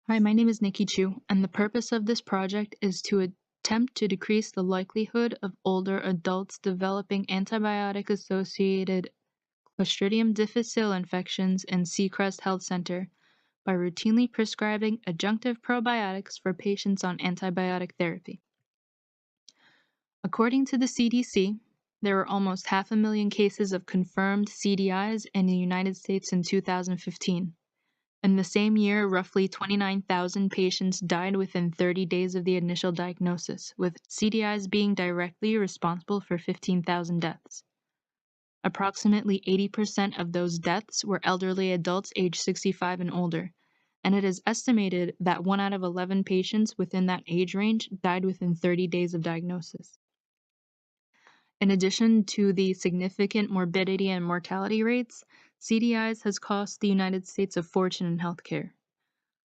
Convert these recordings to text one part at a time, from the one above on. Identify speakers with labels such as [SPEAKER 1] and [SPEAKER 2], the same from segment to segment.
[SPEAKER 1] Hi, my name is Nikki Chu, and the purpose of this project is to attempt to decrease the likelihood of older adults developing antibiotic-associated Clostridium difficile infections in Seacrest Health Center by routinely prescribing adjunctive probiotics for patients on antibiotic therapy. According to the CDC, there were almost 500,000 cases of confirmed CDIs in the United States in 2015. In the same year, roughly 29,000 patients died within 30 days of the initial diagnosis, with CDIs being directly responsible for 15,000 deaths. Approximately 80% of those deaths were elderly adults aged 65 and older, and it is estimated that 1 out of 11 patients within that age range died within 30 days of diagnosis. In addition to the significant morbidity and mortality rates, CDIs has cost the United States a fortune in healthcare.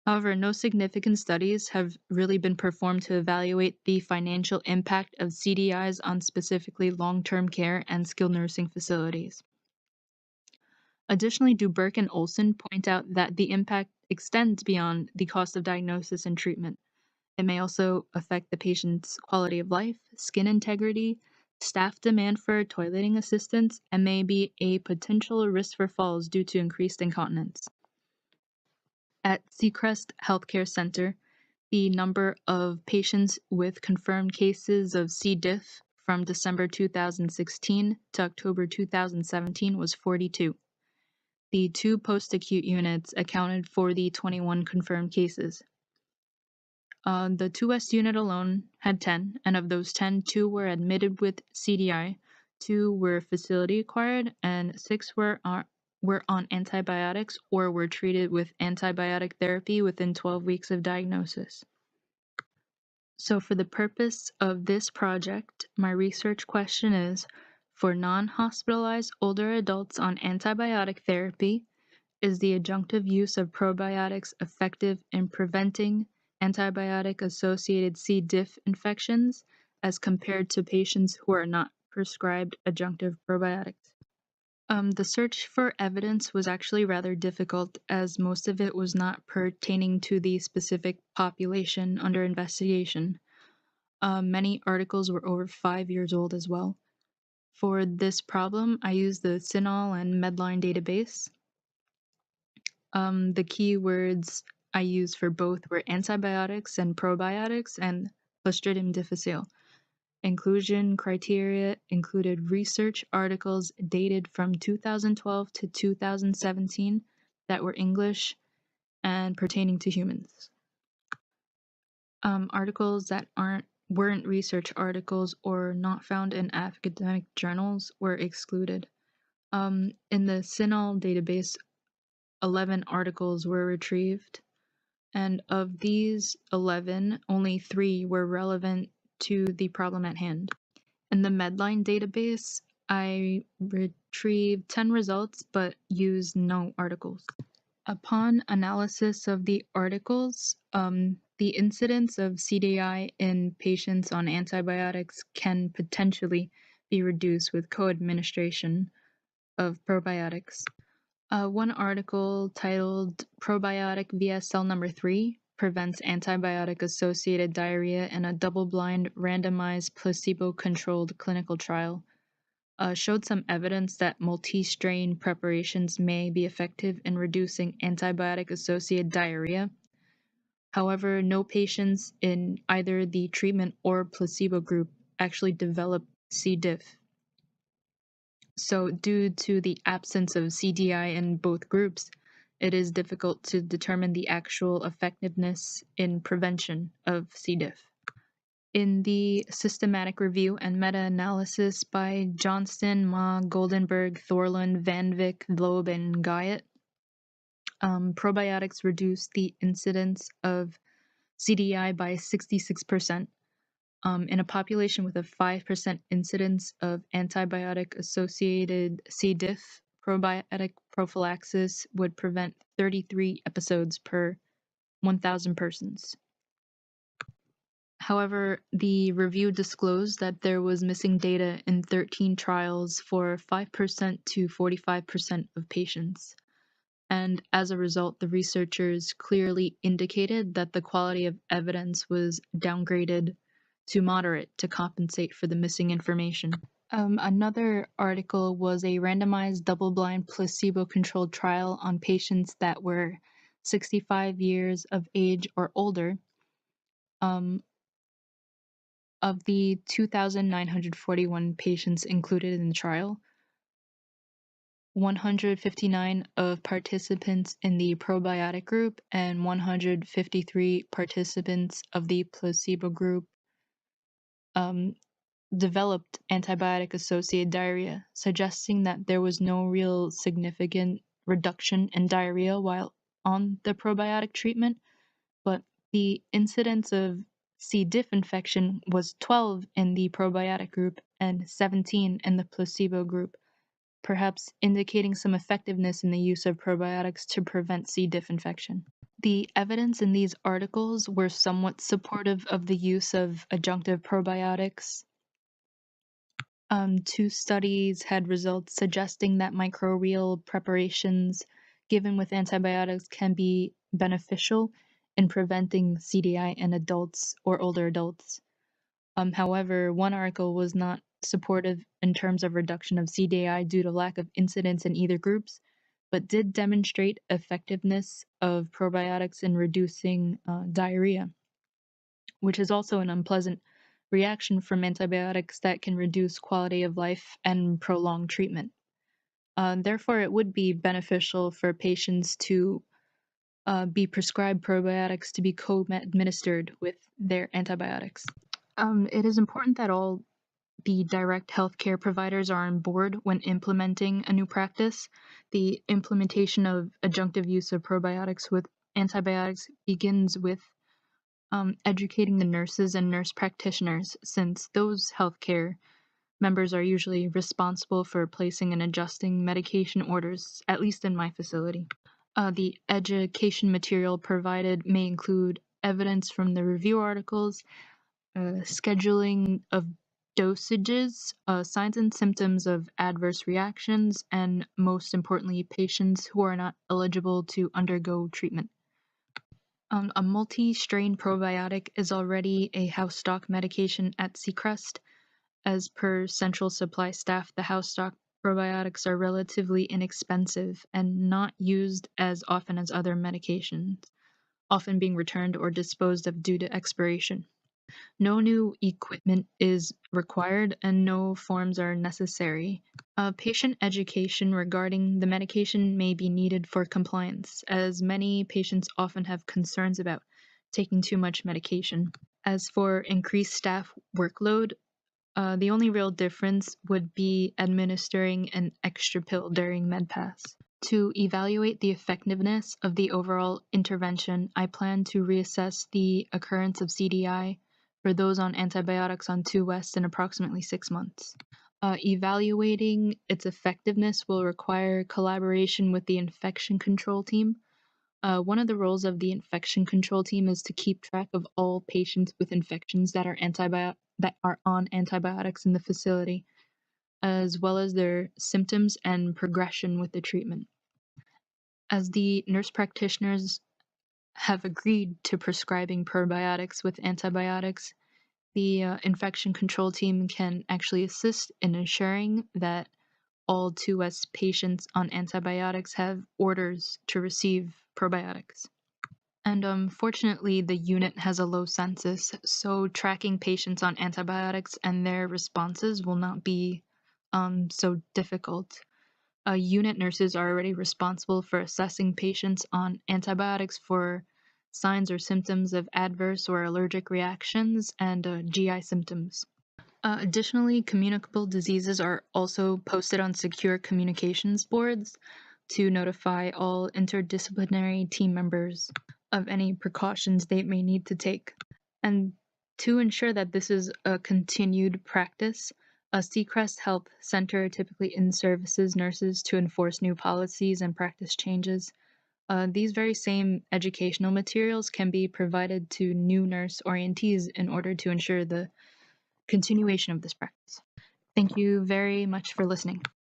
[SPEAKER 1] However, no significant studies have really been performed to evaluate the financial impact of CDIs on specifically long-term care and skilled nursing facilities. Additionally, Duberk and Olson point out that the impact extends beyond the cost of diagnosis and treatment. It may also affect the patient's quality of life, skin integrity, staff demand for toileting assistance, and may be a potential risk for falls due to increased incontinence. At Seacrest Healthcare Center, the number of patients with confirmed cases of C. diff from December 2016 to October 2017 was 42. The 2 post-acute units accounted for the 21 confirmed cases. The 2S unit alone had 10, and of those 10, 2 were admitted with CDI, 2 were facility acquired, and 6 were on antibiotics or were treated with antibiotic therapy within 12 weeks of diagnosis. So for the purpose of this project, my research question is, for non-hospitalized older adults on antibiotic therapy, is the adjunctive use of probiotics effective in preventing antibiotic-associated C. diff infections as compared to patients who are not prescribed adjunctive probiotics? The search for evidence was actually rather difficult, as most of it was not pertaining to the specific population under investigation. Many articles were over 5 years old as well. For this problem, I used the CINAHL and Medline database. The keywords I used for both were antibiotics and probiotics and Clostridium difficile. Inclusion criteria included research articles dated from 2012 to 2017 that were English and pertaining to humans. Articles that weren't research articles or not found in academic journals were excluded. In the CINAHL database, 11 articles were retrieved, and of these 11, only 3 were relevant to the problem at hand. In the Medline database, I retrieved 10 results but used no articles. Upon analysis of the articles, the incidence of CDI in patients on antibiotics can potentially be reduced with co-administration of probiotics. One article titled Probiotic via Cell Number 3 Prevents Antibiotic-Associated Diarrhea in a Double-Blind, Randomized, Placebo-Controlled Clinical Trial showed some evidence that multi-strain preparations may be effective in reducing antibiotic-associated diarrhea. However, no patients in either the treatment or placebo group actually developed C. diff. So due to the absence of CDI in both groups, it is difficult to determine the actual effectiveness in prevention of C. diff. In the systematic review and meta-analysis by Johnston, Ma, Goldenberg, Thorlund, Van Vyk, Loeb, and Guyot, probiotics reduced the incidence of CDI by 66%. In a population with a 5% incidence of antibiotic-associated C. diff, probiotic prophylaxis would prevent 33 episodes per 1,000 persons. However, the review disclosed that there was missing data in 13 trials for 5% to 45% of patients. And as a result, the researchers clearly indicated that the quality of evidence was downgraded to moderate to compensate for the missing information. Another article was a randomized double-blind placebo-controlled trial on patients that were 65 years of age or older. Of the 2,941 patients included in the trial, 159 of participants in the probiotic group and 153 participants of the placebo group developed antibiotic-associated diarrhea, suggesting that there was no real significant reduction in diarrhea while on the probiotic treatment, but the incidence of C. diff infection was 12 in the probiotic group and 17 in the placebo group, perhaps indicating some effectiveness in the use of probiotics to prevent C. diff infection. The evidence in these articles were somewhat supportive of the use of adjunctive probiotics. Two studies had results suggesting that microreal preparations given with antibiotics can be beneficial in preventing CDI in adults or older adults. However, one article was not supportive in terms of reduction of CDI due to lack of incidence in either groups, but did demonstrate effectiveness of probiotics in reducing diarrhea, which is also an unpleasant reaction from antibiotics that can reduce quality of life and prolong treatment. Therefore, it would be beneficial for patients to be prescribed probiotics to be co-administered with their antibiotics. It is important that all the direct healthcare providers are on board when implementing a new practice. The implementation of adjunctive use of probiotics with antibiotics begins with educating the nurses and nurse practitioners, since those healthcare members are usually responsible for placing and adjusting medication orders, at least in my facility. The education material provided may include evidence from the review articles, scheduling of dosages, signs and symptoms of adverse reactions, and most importantly, patients who are not eligible to undergo treatment. A multi-strain probiotic is already a house stock medication at Seacrest. As per central supply staff, the house stock probiotics are relatively inexpensive and not used as often as other medications, often being returned or disposed of due to expiration. No new equipment is required and no forms are necessary. Patient education regarding the medication may be needed for compliance, as many patients often have concerns about taking too much medication. As for increased staff workload, the only real difference would be administering an extra pill during MedPass. To evaluate the effectiveness of the overall intervention, I plan to reassess the occurrence of CDI for those on antibiotics on 2 West in approximately 6 months. Evaluating its effectiveness will require collaboration with the infection control team. One of the roles of the infection control team is to keep track of all patients with infections that are on antibiotics in the facility, as well as their symptoms and progression with the treatment. As the nurse practitioners have agreed to prescribing probiotics with antibiotics, the infection control team can actually assist in ensuring that all 2S patients on antibiotics have orders to receive probiotics. And fortunately, the unit has a low census, so tracking patients on antibiotics and their responses will not be so difficult. Unit nurses are already responsible for assessing patients on antibiotics for signs or symptoms of adverse or allergic reactions and GI symptoms. Additionally, communicable diseases are also posted on secure communications boards to notify all interdisciplinary team members of any precautions they may need to take. And to ensure that this is a continued practice, a Seacrest Health Center typically in-services nurses to enforce new policies and practice changes. These very same educational materials can be provided to new nurse orientees in order to ensure the continuation of this practice. Thank you very much for listening.